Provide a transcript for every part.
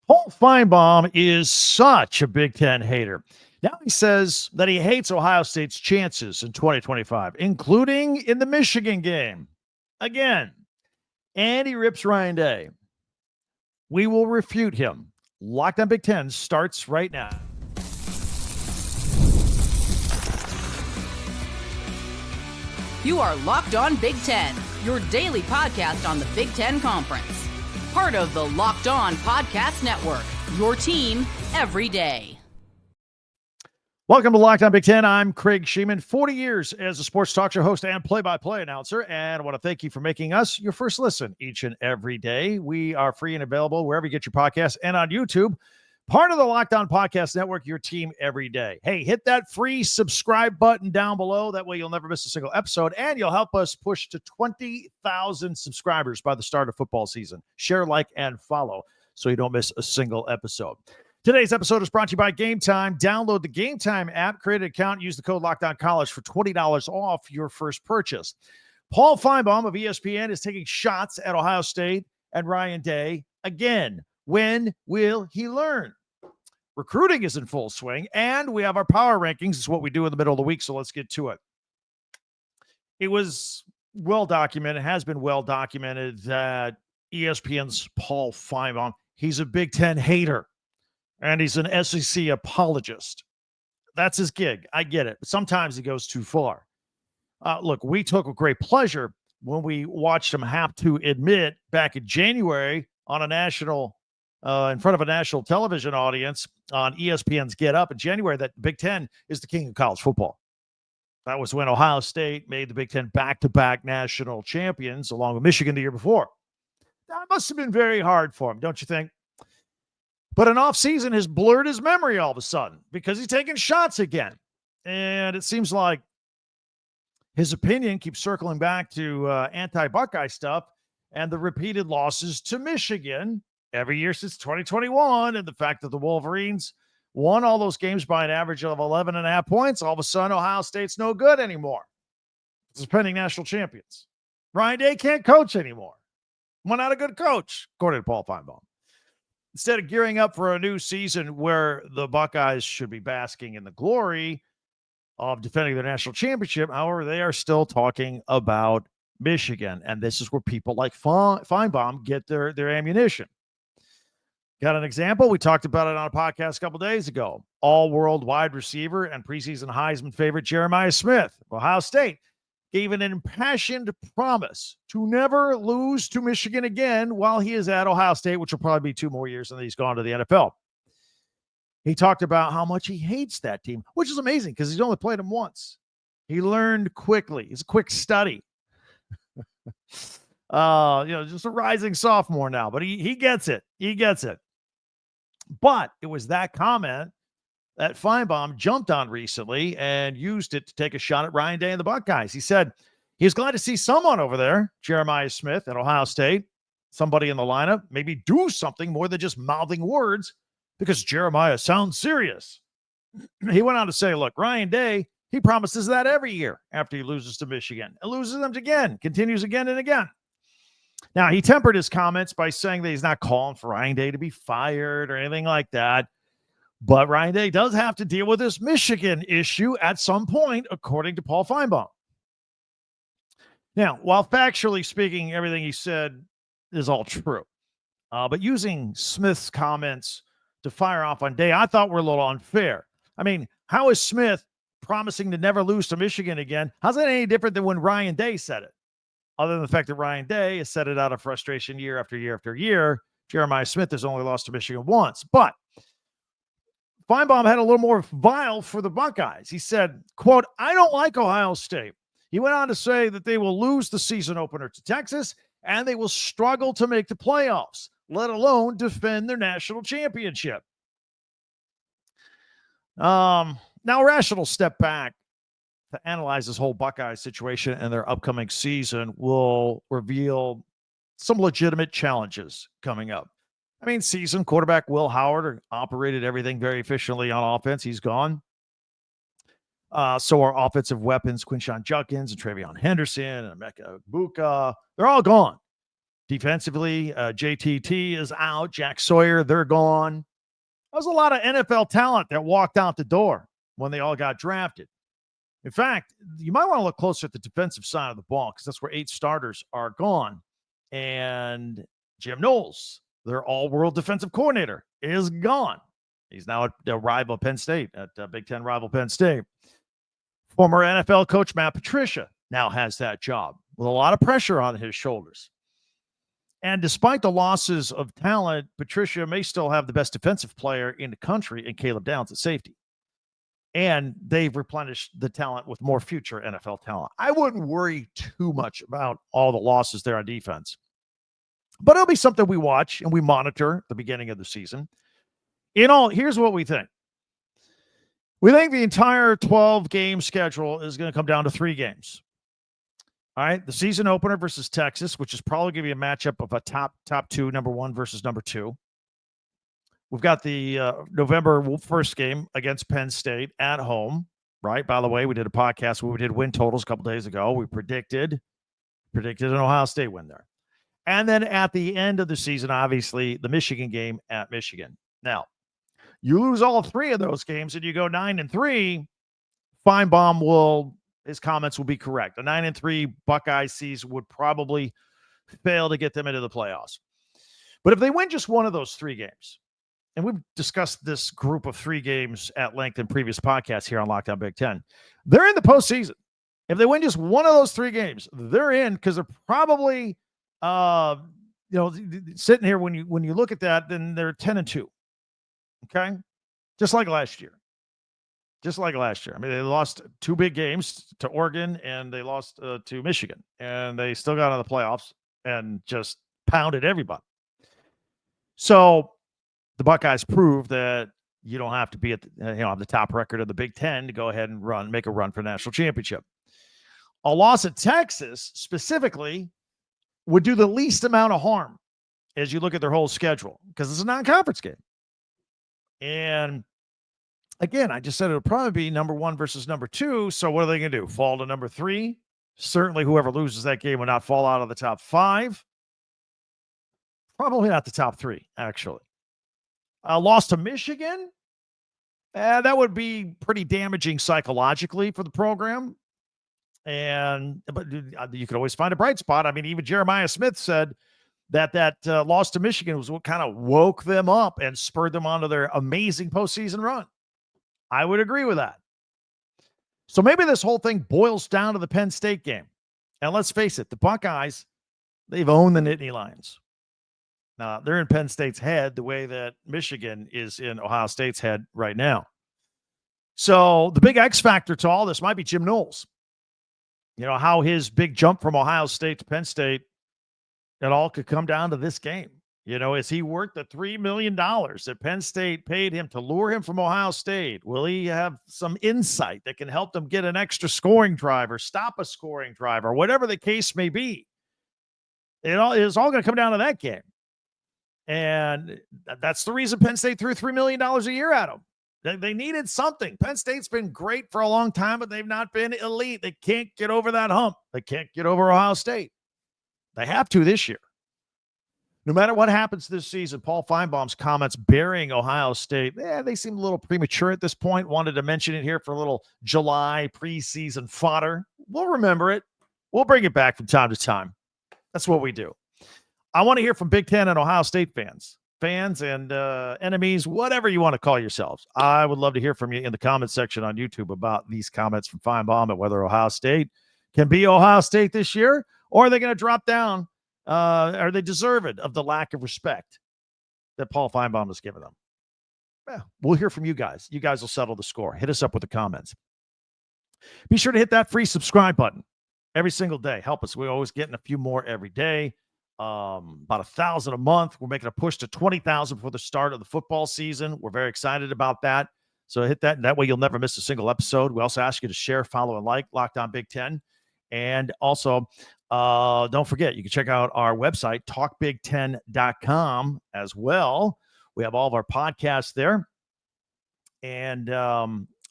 Paul Finebaum is such a Big Ten hater. Now he says that he hates Ohio State's chances in 2025, including in the Michigan game. Again, and he rips Ryan Day. We will refute him. Locked on Big Ten starts right now. You are Locked On Big Ten, your daily podcast on the Big Ten Conference. Part of the Locked On Podcast Network, your team every day. Welcome to Locked On Big Ten. I'm Craig Sheeman, 40 years as a sports talk show host and play-by-play announcer, and I want to thank you for making us your first listen each and every day. We are free and available wherever you get your podcasts and on YouTube. Part of the Locked On Podcast Network, your team every day. Hey, hit that free subscribe button down below. That way you'll never miss a single episode, and you'll help us push to 20,000 subscribers by the start of football season. Share, like, and follow so you don't miss a single episode. Today's episode is brought to you by Game Time. Download the Game Time app, create an account, use the code LOCKEDONCollege for $20 off your first purchase. Paul Finebaum of ESPN is taking shots at Ohio State and Ryan Day again. When will he learn? Recruiting is in full swing, and we have our power rankings. It's what we do in the middle of the week, so let's get to it. It was well documented, has been well documented that ESPN's Paul Finebaum, he's a Big Ten hater, and he's an SEC apologist. That's his gig. I get it, but sometimes he goes too far. Look, we took a great pleasure when we watched him have to admit back in January on a national in front of a national television audience on ESPN's Get Up in January that Big Ten is the king of college football. That was when Ohio State made the Big Ten back-to-back national champions along with Michigan the year before. That must have been very hard for him, don't you think? But an offseason has blurred his memory all of a sudden because he's taking shots again. And it seems like his opinion keeps circling back to anti-Buckeye stuff and the repeated losses to Michigan every year since 2021, and the fact that the Wolverines won all those games by an average of 11.5 points, all of a sudden Ohio State's no good anymore. It's pending national champions. Ryan Day can't coach anymore. Why not a good coach, according to Paul Finebaum? Instead of gearing up for a new season where the Buckeyes should be basking in the glory of defending their national championship, however, they are still talking about Michigan, and this is where people like Finebaum get their ammunition. Got an example? We talked about it on a podcast a couple days ago. All-world wide receiver and preseason Heisman favorite Jeremiah Smith of Ohio State gave an impassioned promise to never lose to Michigan again while he is at Ohio State, which will probably be 2 more years and then he's gone to the NFL. He talked about how much he hates that team, which is amazing because he's only played them once. He learned quickly. He's a quick study. Just a rising sophomore now, but he gets it. He gets it. But it was that comment that Finebaum jumped on recently and used it to take a shot at Ryan Day and the Buckeyes. He said he was glad to see someone over there, Jeremiah Smith at Ohio State, somebody in the lineup, maybe do something more than just mouthing words because Jeremiah sounds serious. He went on to say, look, Ryan Day, he promises that every year after he loses to Michigan and loses them again, continues again and again. Now, he tempered his comments by saying that he's not calling for Ryan Day to be fired or anything like that. But Ryan Day does have to deal with this Michigan issue at some point, according to Paul Finebaum. Now, while factually speaking, everything he said is all true. But using Smith's comments to fire off on Day, I thought were a little unfair. I mean, how is Smith promising to never lose to Michigan again? How's that any different than when Ryan Day said it? Other than the fact that Ryan Day has said it out of frustration year after year after year. Jeremiah Smith has only lost to Michigan once. But Finebaum had a little more vile for the Buckeyes. He said, quote, I don't like Ohio State. He went on to say that they will lose the season opener to Texas and they will struggle to make the playoffs, let alone defend their national championship. Now, a rational step back to analyze this whole Buckeye situation and their upcoming season will reveal some legitimate challenges coming up. I mean, seasoned quarterback Will Howard operated everything very efficiently on offense. He's gone. So are offensive weapons, Quinshon Judkins and Travion Henderson and Emeka Egbuka. They're all gone. Defensively, JTT is out. Jack Sawyer, they're gone. There's a lot of NFL talent that walked out the door when they all got drafted. In fact, you might want to look closer at the defensive side of the ball because that's where 8 starters are gone. And Jim Knowles, their all-world defensive coordinator, is gone. He's now at a rival Penn State, at Big Ten rival Penn State. Former NFL coach Matt Patricia now has that job with a lot of pressure on his shoulders. And despite the losses of talent, Patricia may still have the best defensive player in the country in Caleb Downs at safety. And they've replenished the talent with more future NFL talent. I wouldn't worry too much about all the losses there on defense. But it'll be something we watch and we monitor at the beginning of the season. Here's what we think. We think the entire 12-game schedule is going to come down to 3 games. All right, the season opener versus Texas, which is probably going to be a matchup of a top 2, number 1 versus number 2. We've got the November 1st game against Penn State at home, right? By the way, we did a podcast where we did win totals a couple days ago. We predicted an Ohio State win there. And then at the end of the season, obviously, the Michigan game at Michigan. Now, you lose all 3 of those games and you go 9-3, Finebaum his comments will be correct. A 9-3 Buckeye season would probably fail to get them into the playoffs. But if they win just one of those 3 games, and we've discussed this group of 3 games at length in previous podcasts here on Locked On Big Ten, they're in the postseason. If they win just one of those 3 games, they're in because they're probably, sitting here when you look at that, then they're 10-2. Okay, just like last year. I mean, they lost 2 big games to Oregon and they lost to Michigan, and they still got out of the playoffs and just pounded everybody. So the Buckeyes proved that you don't have to be at the top record of the Big Ten to go ahead and make a run for national championship. A loss at Texas specifically would do the least amount of harm as you look at their whole schedule because it's a non-conference game. And again, I just said it'll probably be number 1 versus number 2. So what are they going to do? Fall to number 3? Certainly whoever loses that game will not fall out of the top 5. Probably not the top 3, actually. A loss to Michigan? That would be pretty damaging psychologically for the program. But you could always find a bright spot. I mean, even Jeremiah Smith said that loss to Michigan was what kind of woke them up and spurred them onto their amazing postseason run. I would agree with that. So maybe this whole thing boils down to the Penn State game. And let's face it, the Buckeyes, they've owned the Nittany Lions. Now, they're in Penn State's head the way that Michigan is in Ohio State's head right now. So the big X factor to all this might be Jim Knowles. How his big jump from Ohio State to Penn State, it all could come down to this game. Is he worth the $3 million that Penn State paid him to lure him from Ohio State? Will he have some insight that can help them get an extra scoring drive or stop a scoring drive or whatever the case may be? It's all going to come down to that game. And that's the reason Penn State threw $3 million a year at him. They needed something. Penn State's been great for a long time, but they've not been elite. They can't get over that hump. They can't get over Ohio State. They have to this year. No matter what happens this season, Paul Finebaum's comments burying Ohio State, they seem a little premature at this point. Wanted to mention it here for a little July preseason fodder. We'll remember it. We'll bring it back from time to time. That's what we do. I want to hear from Big Ten and Ohio State fans and enemies, whatever you want to call yourselves. I would love to hear from you in the comment section on YouTube about these comments from Finebaum and whether Ohio State can be Ohio State this year, or are they going to drop down? Are they deserving of the lack of respect that Paul Finebaum has given them? We'll hear from you guys. You guys will settle the score. Hit us up with the comments. Be sure to hit that free subscribe button every single day. Help us. We're always getting a few more every day. About 1,000 a month. We're making a push to 20,000 for the start of the football season. We're very excited about that. So hit that. That way you'll never miss a single episode. We also ask you to share, follow, and like Locked On Big Ten. And also, don't forget, you can check out our website, talkbig10.com as well. We have all of our podcasts there. And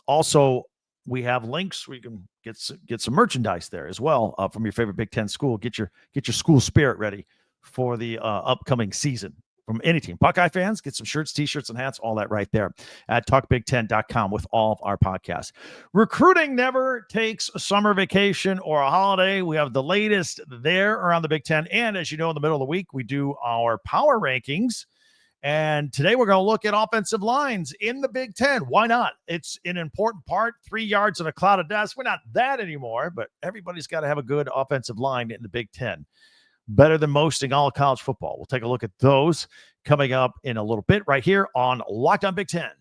also, we have links where you can get some merchandise there as well from your favorite Big Ten school. Get your school spirit ready for the upcoming season from any team. Buckeye fans, get some shirts, t-shirts, and hats, all that right there at talkbig10.com with all of our podcasts. Recruiting never takes a summer vacation or a holiday. We have the latest there around the Big Ten. And as you know, in the middle of the week, we do our power rankings. And today we're going to look at offensive lines in the Big Ten. Why not? It's an important part. 3 yards in a cloud of dust. We're not that anymore, but everybody's got to have a good offensive line in the Big Ten. Better than most in all of college football. We'll take a look at those coming up in a little bit right here on Locked On Big Ten.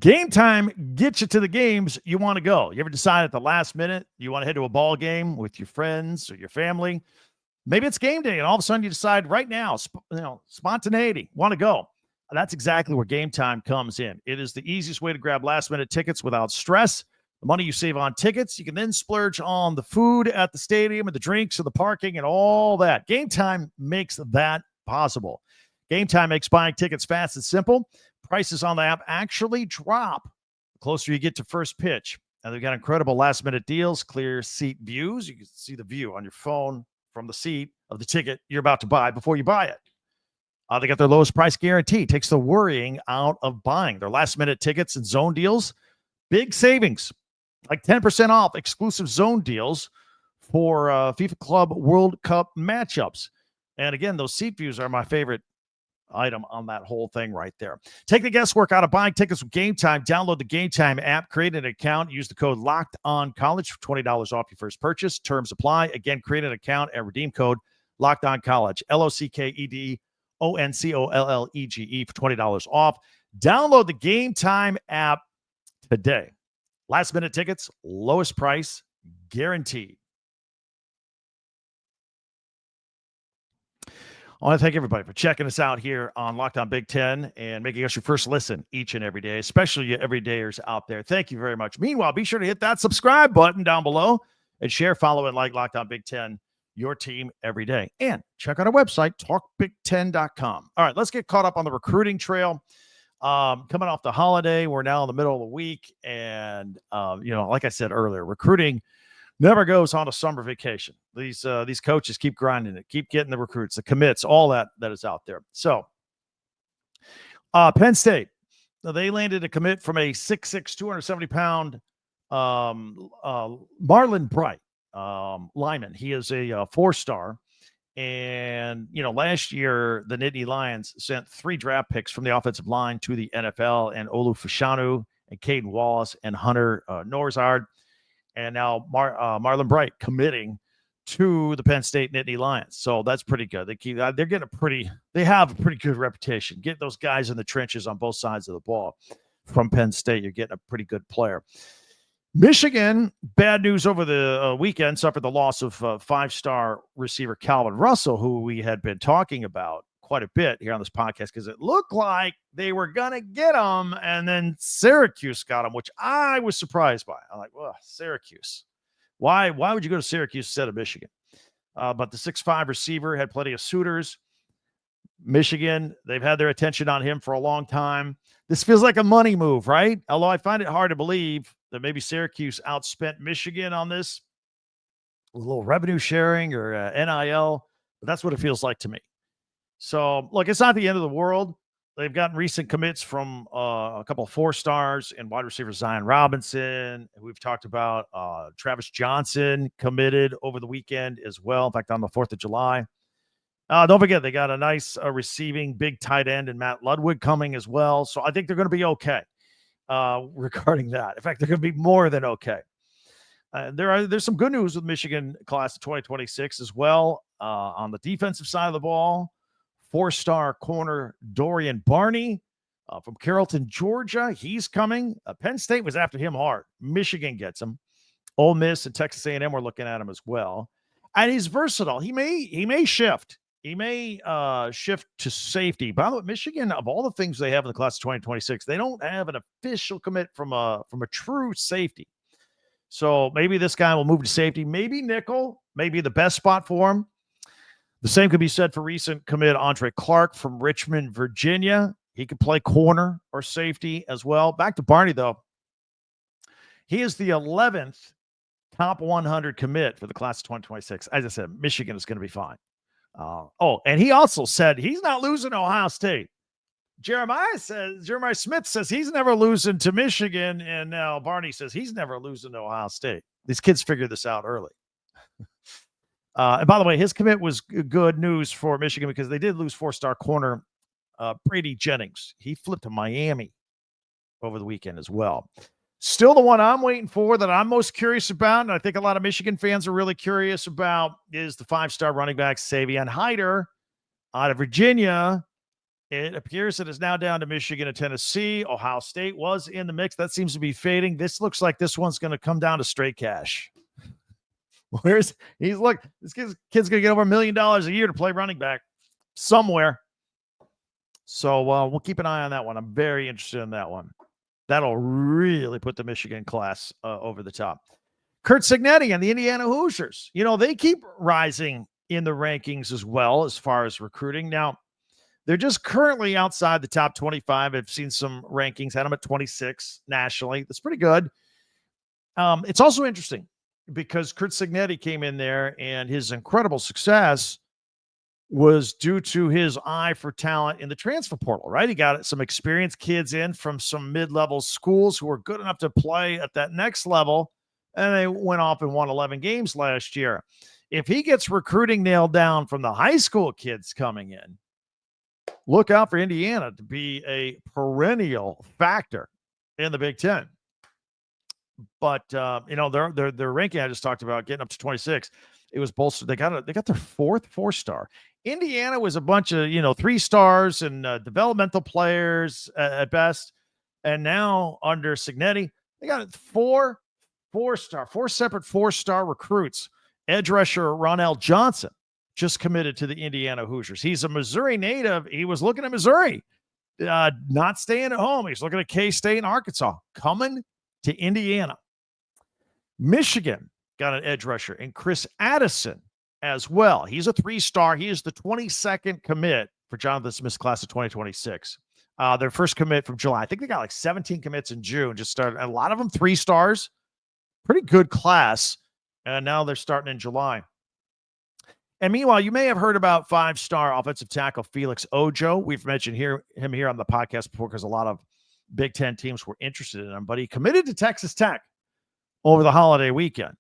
Game time gets you to the games you want to go. You ever decide at the last minute you want to head to a ball game with your friends or your family? Maybe it's game day, and all of a sudden you decide right now, spontaneity, want to go. That's exactly where Game Time comes in. It is the easiest way to grab last-minute tickets without stress. The money you save on tickets, you can then splurge on the food at the stadium and the drinks and the parking and all that. Game Time makes that possible. Game Time makes buying tickets fast and simple. Prices on the app actually drop the closer you get to first pitch. And they've got incredible last-minute deals, clear seat views. You can see the view on your phone from the seat of the ticket you're about to buy before you buy it. They got their lowest price guarantee. Takes the worrying out of buying. Their last-minute tickets and zone deals, big savings. Like 10% off exclusive zone deals for FIFA Club World Cup matchups. And again, those seat views are my favorite item on that whole thing right there. Take the guesswork out of buying tickets with Game Time. Download the Game Time app, create an account, use the code LOCKEDONCollege for $20 off your first purchase. Terms apply. Again, create an account and redeem code LOCKEDONCollege, LOCKEDONCOLLEGE for $20 off. Download the Game Time app today. Last minute tickets, lowest price, guaranteed. I want to thank everybody for checking us out here on Locked On Big Ten and making us your first listen each and every day, especially you everydayers out there. Thank you very much. Meanwhile, be sure to hit that subscribe button down below and share, follow, and like Locked On Big Ten, your team every day. And check out our website, talkbig10.com. All right, let's get caught up on the recruiting trail. Coming off the holiday, we're now in the middle of the week, and like I said earlier, recruiting never goes on a summer vacation. These coaches keep grinding it, keep getting the recruits, the commits, all that is out there. So, Penn State, they landed a commit from a 6'6", 270-pound Marlon Bright lineman. He is a 4-star. And, last year, the Nittany Lions sent 3 draft picks from the offensive line to the NFL, and Olu Fashanu and Caden Wallace and Hunter Norzard. And now Marlon Bright committing to the Penn State Nittany Lions. So that's pretty good. They have a pretty good reputation. Get those guys in the trenches on both sides of the ball from Penn State. You're getting a pretty good player. Michigan, bad news over the weekend, suffered the loss of 5-star receiver Calvin Russell, who we had been talking about quite a bit here on this podcast because it looked like they were going to get him, and then Syracuse got him, which I was surprised by. I'm like, well, Syracuse. Why would you go to Syracuse instead of Michigan? But the 6'5" receiver had plenty of suitors. Michigan, they've had their attention on him for a long time. This feels like a money move, right? Although I find it hard to believe that maybe Syracuse outspent Michigan on this with a little revenue sharing or NIL, but that's what it feels like to me. So, look, it's not the end of the world. They've gotten recent commits from a couple of 4-stars and wide receiver Zion Robinson. We've talked about Travis Johnson committed over the weekend as well. In fact, on the 4th of July. Don't forget, they got a nice receiving big tight end and Matt Ludwig coming as well. So I think they're going to be okay regarding that. In fact, they're going to be more than okay. There's some good news with Michigan class of 2026 as well. On the defensive side of the ball, 4-star corner Dorian Barney from Carrollton, Georgia. He's coming. Penn State was after him hard. Michigan gets him. Ole Miss and Texas A&M were looking at him as well. And he's versatile. He may shift. He may shift to safety. By the way, Michigan, of all the things they have in the class of 2026, they don't have an official commit from a true safety. So maybe this guy will move to safety. Maybe nickel, maybe the best spot for him. The same could be said for recent commit Andre Clark from Richmond, Virginia. He could play corner or safety as well. Back to Barney, though. He is the 11th top 100 commit for the class of 2026. As I said, Michigan is going to be fine. And he also said he's not losing to Ohio State. Jeremiah Smith says he's never losing to Michigan, and now Barney says he's never losing to Ohio State. These kids figured this out early. And by the way, his commit was good news for Michigan because they did lose 4-star corner Brady Jennings. He flipped to Miami over the weekend as well. Still the one I'm waiting for that I'm most curious about, and I think a lot of Michigan fans are really curious about, is the 5-star running back SAVION HIDER out of Virginia. It appears that it's now down to Michigan and Tennessee. Ohio State was in the mix. That seems to be fading. This looks like this one's going to come down to straight cash. This kid's going to get over $1 million a year to play running back somewhere. So we'll keep an eye on that one. I'm very interested in that one. That'll really put the Michigan class over the top. Curt Cignetti and the Indiana Hoosiers. They keep rising in the rankings as well as far as recruiting. Now, they're just currently outside the top 25. I've seen some rankings, had them at 26 nationally. That's pretty good. It's also interesting because Curt Cignetti came in there and his incredible success was due to his eye for talent in the transfer portal, right? He got some experienced kids in from some mid-level schools who were good enough to play at that next level, and they went off and won 11 games last year. If he gets recruiting nailed down from the high school kids coming in, look out for Indiana to be a perennial factor in the Big Ten. But their ranking I just talked about getting up to 26. It was bolstered. They got their 4th 4-star. Indiana was a bunch of 3 stars and developmental players at best, and now under Cignetti, they got 4 separate 4-star recruits. Edge rusher Ronell Johnson just committed to the Indiana Hoosiers. He's a Missouri native. He was looking at Missouri, not staying at home. He's looking at K-State and Arkansas, coming to Indiana. Michigan got an edge rusher, and Chris Addison as well. He's a 3-star. He is the 22nd commit for Jonathan Smith's class of 2026. Their first commit from July. I think they got like 17 commits in June. Just started. A lot of them 3 stars. Pretty good class. And now they're starting in July. And meanwhile, you may have heard about 5-star offensive tackle Felix Ojo. We've mentioned him here on the podcast before because a lot of Big Ten teams were interested in him. But he committed to Texas Tech over the holiday weekend.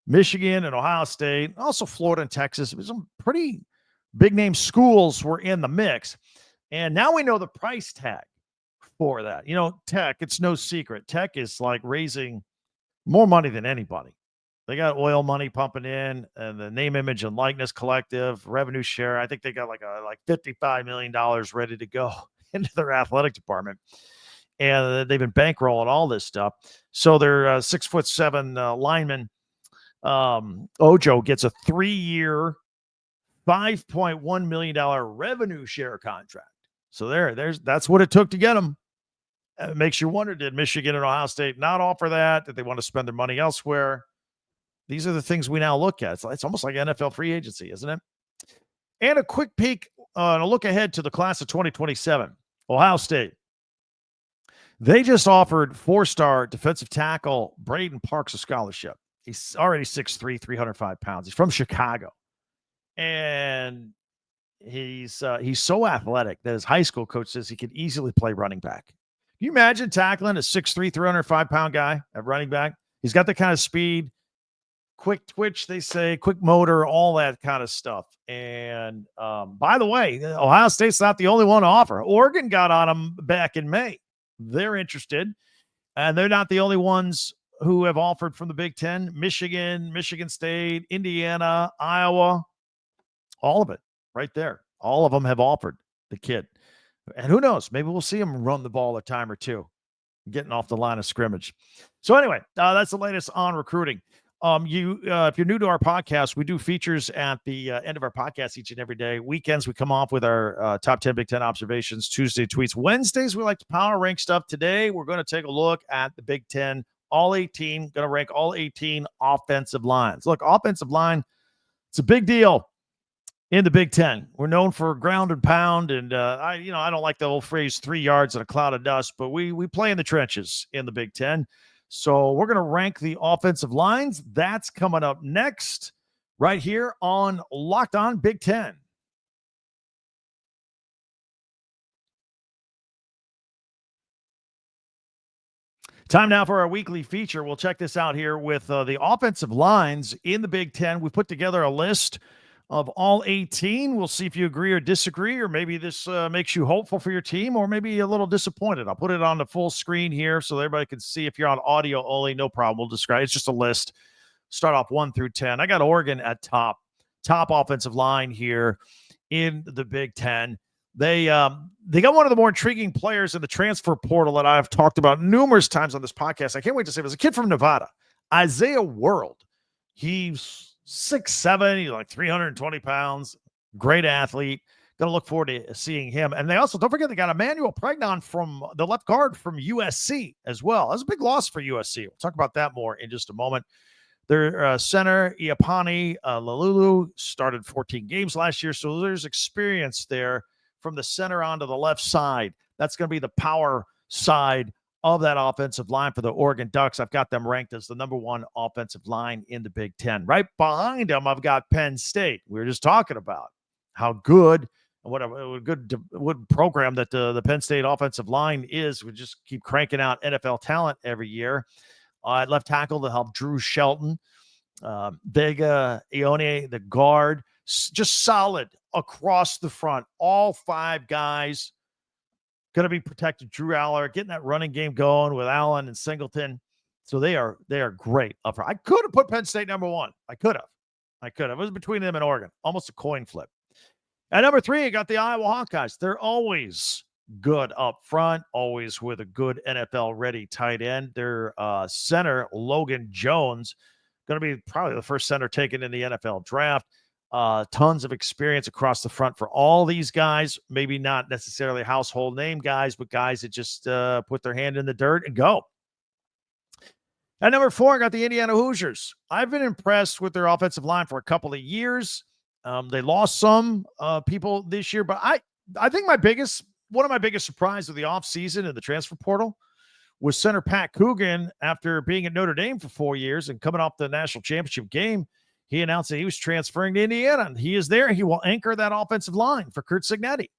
Michigan and Ohio State, also Florida and Texas. Some pretty big-name schools were in the mix. And now we know the price tag for that. Tech, it's no secret. Tech is like raising more money than anybody. They got oil money pumping in, and the name, image, and likeness collective, revenue share. I think they got like $55 million ready to go into their athletic department. And they've been bankrolling all this stuff. So their 6'7" lineman, Ojo, gets a 3-year, $5.1 million revenue share contract. So that's what it took to get him. It makes you wonder, did Michigan and Ohio State not offer that? Did they want to spend their money elsewhere? These are the things we now look at. It's almost like NFL free agency, isn't it? And a quick peek and a look ahead to the class of 2027. Ohio State. They just offered 4-star defensive tackle Braden Parks a scholarship. He's already 6'3", 305 pounds. He's from Chicago. And he's so athletic that his high school coach says he could easily play running back. Can you imagine tackling a 6'3", 305-pound guy at running back? He's got the kind of speed, quick twitch, they say, quick motor, all that kind of stuff. And by the way, Ohio State's not the only one to offer. Oregon got on him back in May. They're interested. And they're not the only ones who have offered from the Big Ten. Michigan, Michigan State, Indiana, Iowa, all of it right there. All of them have offered the kid. And who knows? Maybe we'll see him run the ball a time or two, getting off the line of scrimmage. So anyway, that's the latest on recruiting. If you're new to our podcast, we do features at the end of our podcast each and every day. Weekends, we come off with our top 10 Big Ten observations. Tuesday tweets. Wednesdays, we like to power rank stuff. Today, we're going to take a look at the Big Ten, all 18, going to rank all 18 offensive lines. Look, offensive line, it's a big deal in the Big Ten. We're known for ground and pound, and I don't like the old phrase 3 yards in a cloud of dust, but we play in the trenches in the Big Ten. So we're going to rank the offensive lines. That's coming up next, right here on Locked On Big Ten. Time now for our weekly feature. We'll check this out here with the offensive lines in the Big Ten. We put together a list of all 18. We'll see if you agree or disagree, or maybe this makes you hopeful for your team, or maybe a little disappointed. I'll put it on the full screen here so everybody can see. If you're on audio only, no problem. We'll describe. It's just a list. Start off 1 through 10. I got Oregon at top offensive line here in the Big Ten. They got one of the more intriguing players in the transfer portal that I've talked about numerous times on this podcast. I can't wait to say it was a kid from Nevada, Isaiah World. He's 6'7", he's like 320 pounds, great athlete. Going to look forward to seeing him. And they also, don't forget, they got Emmanuel Pregnon from the left guard from USC as well. That's a big loss for USC. We'll talk about that more in just a moment. Their center, Iapani Lalulu, started 14 games last year, so there's experience there from the center onto the left side. That's going to be the power side of that offensive line for the Oregon Ducks. I've got them ranked as the number 1 offensive line in the Big Ten. Right behind them, I've got Penn State. We were just talking about how good and what a good program that the Penn State offensive line is. We just keep cranking out NFL talent every year. At left tackle to help Drew Shelton, Vega, Ione, the guard, just solid across the front. All 5 guys going to be protected. Drew Aller getting that running game going with Allen and Singleton. So they are great up front. I could have put Penn State number 1. I could have. It was between them and Oregon. Almost a coin flip. At number 3, I got the Iowa Hawkeyes. They're always good up front, always with a good NFL-ready tight end. Their center, Logan Jones, going to be probably the first center taken in the NFL draft. Tons of experience across the front for all these guys. Maybe not necessarily household name guys, but guys that just put their hand in the dirt and go. At number 4, I got the Indiana Hoosiers. I've been impressed with their offensive line for a couple of years. They lost some people this year, but I think one of my biggest surprises of the offseason in the transfer portal was center Pat Coogan. After being at Notre Dame for 4 years and coming off the national championship game, he announced that he was transferring to Indiana, and he is there. He will anchor that offensive line for Curt Cignetti.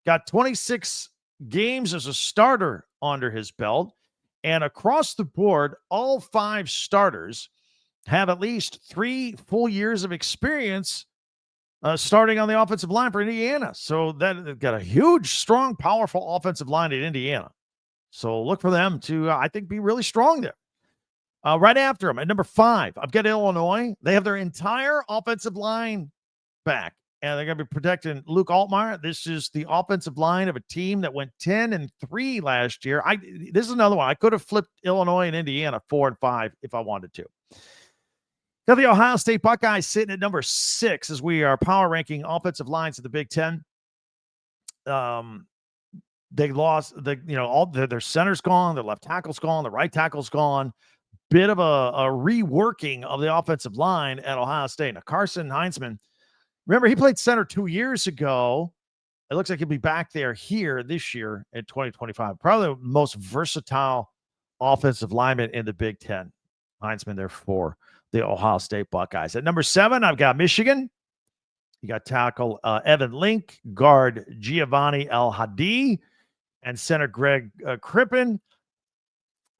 Got 26 games as a starter under his belt, and across the board, all 5 starters have at least 3 full years of experience starting on the offensive line for Indiana. So that got a huge, strong, powerful offensive line at Indiana. So look for them to, I think, be really strong there. Right after them, at number 5, I've got Illinois. They have their entire offensive line back, and they're going to be protecting Luke Altmaier. This is the offensive line of a team that went 10-3 last year. This is another one. I could have flipped Illinois and Indiana 4 and 5 if I wanted to. Got the Ohio State Buckeyes sitting at number 6 as we are power ranking offensive lines of the Big Ten. They lost all their center's gone, their left tackle's gone, the right tackle's gone. Bit of a reworking of the offensive line at Ohio State. Now, Carson Heinzman, remember, he played center 2 years ago. It looks like he'll be back there here this year in 2025. Probably the most versatile offensive lineman in the Big Ten. Heinzman there for the Ohio State Buckeyes. At number 7, I've got Michigan. You got tackle Evan Link, guard Giovanni El-Hadi, and center Greg Crippen,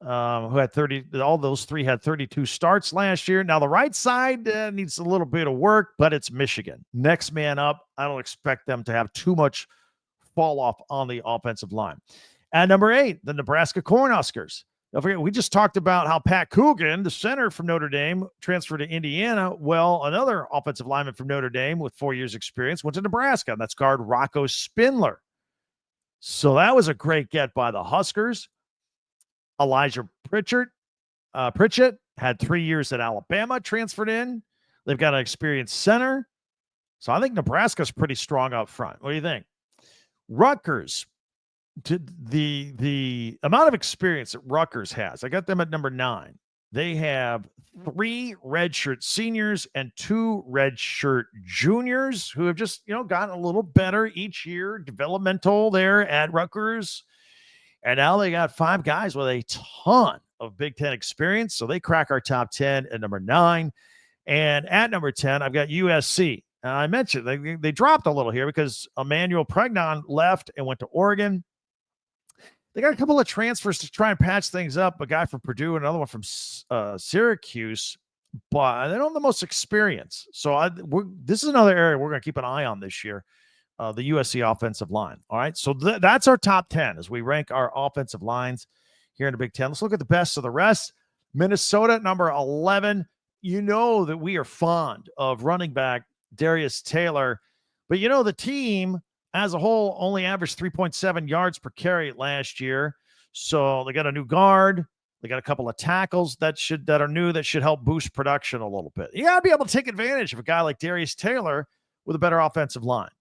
who had 30. All those 3 had 32 starts last year. Now, the right side needs a little bit of work, but it's Michigan. Next man up. I don't expect them to have too much fall off on the offensive line. At number 8, the Nebraska Cornhuskers. Don't forget, we just talked about how Pat Coogan, the center from Notre Dame, transferred to Indiana. Well, another offensive lineman from Notre Dame with 4 years experience went to Nebraska, and that's guard Rocco Spindler. So that was a great get by the Huskers. Elijah Pritchett had 3 years at Alabama, transferred in. They've got an experienced center. So I think Nebraska's pretty strong up front. What do you think? Rutgers. The amount of experience that Rutgers has, I got them at number 9. They have 3 redshirt seniors and 2 redshirt juniors who have just, gotten a little better each year, developmental there at Rutgers. And now they got 5 guys with a ton of Big Ten experience. So they crack our top 10 at number 9. And at number 10, I've got USC. And I mentioned they dropped a little here because Emmanuel Pregnon left and went to Oregon. They got a couple of transfers to try and patch things up. A guy from Purdue and another one from Syracuse, but they don't have the most experience. So this is another area we're going to keep an eye on this year, the USC offensive line. All right, so that's our top 10 as we rank our offensive lines here in the Big Ten. Let's look at the best of the rest. Minnesota, number 11. You know that we are fond of running back Darius Taylor, but you know the team as a whole only averaged 3.7 yards per carry last year. So they got a new guard. They got a couple of tackles that are new that should help boost production a little bit. You got to be able to take advantage of a guy like Darius Taylor with a better offensive line.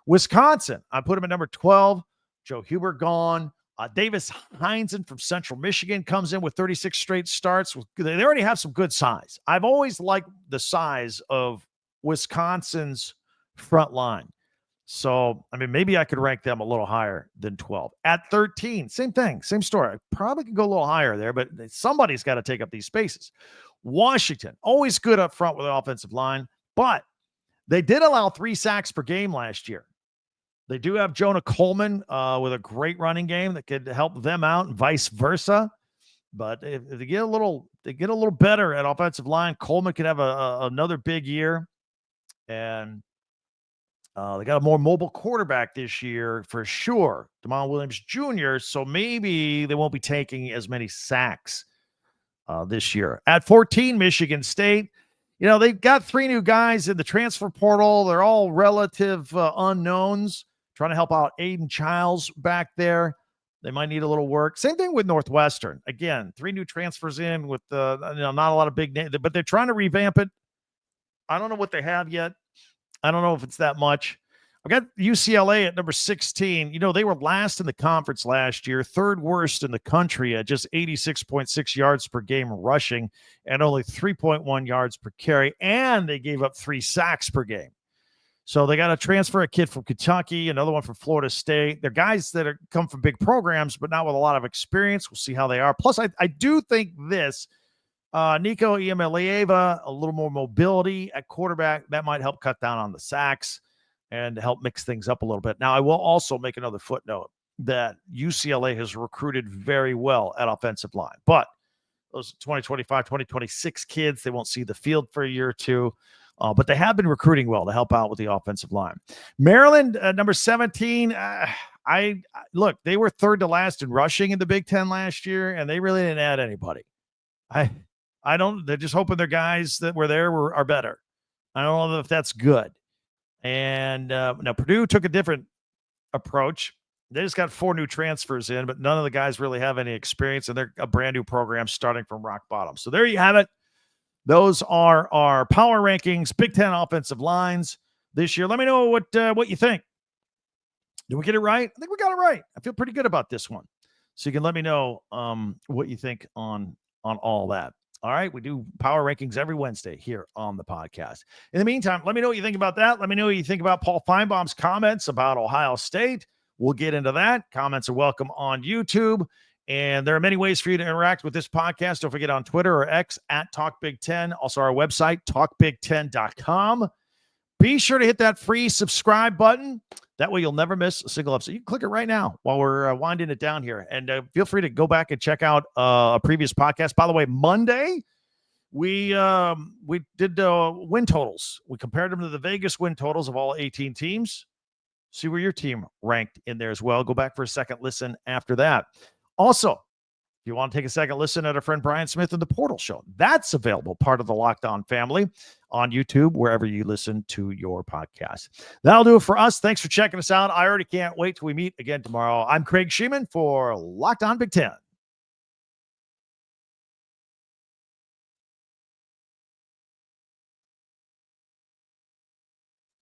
Wisconsin, I put him at number 12. Joe Huber gone. Davis Heinzen from Central Michigan comes in with 36 straight starts. They already have some good size. I've always liked the size of Wisconsin's front line. So, I mean, maybe I could rank them a little higher than 12. At 13, same thing, same story. I probably could go a little higher there, but somebody's got to take up these spaces. Washington, always good up front with the offensive line, but they did allow 3 sacks per game last year. They do have Jonah Coleman with a great running game that could help them out and vice versa. But if they get a little better at offensive line, Coleman could have another big year. And they got a more mobile quarterback this year for sure, Damon Williams Jr., so maybe they won't be taking as many sacks this year. At 14, Michigan State. You know, they've got 3 new guys in the transfer portal. They're all relative unknowns, trying to help out Aiden Childs back there. They might need a little work. Same thing with Northwestern. Again, 3 new transfers in with not a lot of big names, but they're trying to revamp it. I don't know what they have yet. I don't know if it's that much. I've got UCLA at number 16. You know, they were last in the conference last year, 3rd worst in the country at just 86.6 yards per game rushing and only 3.1 yards per carry. And they gave up 3 sacks per game. So they got to transfer a kid from Kentucky, another one from Florida State. They're guys that come from big programs, but not with a lot of experience. We'll see how they are. Plus, I do think this, Nico Iamaleava, a little more mobility at quarterback. That might help cut down on the sacks and help mix things up a little bit. Now, I will also make another footnote that UCLA has recruited very well at offensive line. But those 2025, 2026 kids, they won't see the field for a year or two. But they have been recruiting well to help out with the offensive line. Maryland, number 17. Look, they were 3rd to last in rushing in the Big Ten last year, and they really didn't add anybody. They're just hoping their guys that were there are better. I don't know if that's good. And now Purdue took a different approach. They just got 4 new transfers in, but none of the guys really have any experience, and they're a brand new program starting from rock bottom. So there you have it. Those are our power rankings, Big Ten offensive lines this year. Let me know what you think. Did we get it right? I think we got it right. I feel pretty good about this one. So you can let me know what you think on all that. All right, we do power rankings every Wednesday here on the podcast. In the meantime, let me know what you think about that. Let me know what you think about Paul Finebaum's comments about Ohio State. We'll get into that. Comments are welcome on YouTube. And there are many ways for you to interact with this podcast. Don't forget on Twitter or X at TalkBig10. Also our website, talkbig10.com. Be sure to hit that free subscribe button. That way you'll never miss a single episode. You can click it right now while we're winding it down here. And feel free to go back and check out a previous podcast. By the way, Monday, we did win totals. We compared them to the Vegas win totals of all 18 teams. See where your team ranked in there as well. Go back for a second listen after that. Also, if you want to take a second listen at our friend Brian Smith and the Portal Show, that's available, part of the Locked On family on YouTube, wherever you listen to your podcast. That'll do it for us. Thanks for checking us out. I already can't wait till we meet again tomorrow. I'm Craig Sheeman for Locked On Big Ten.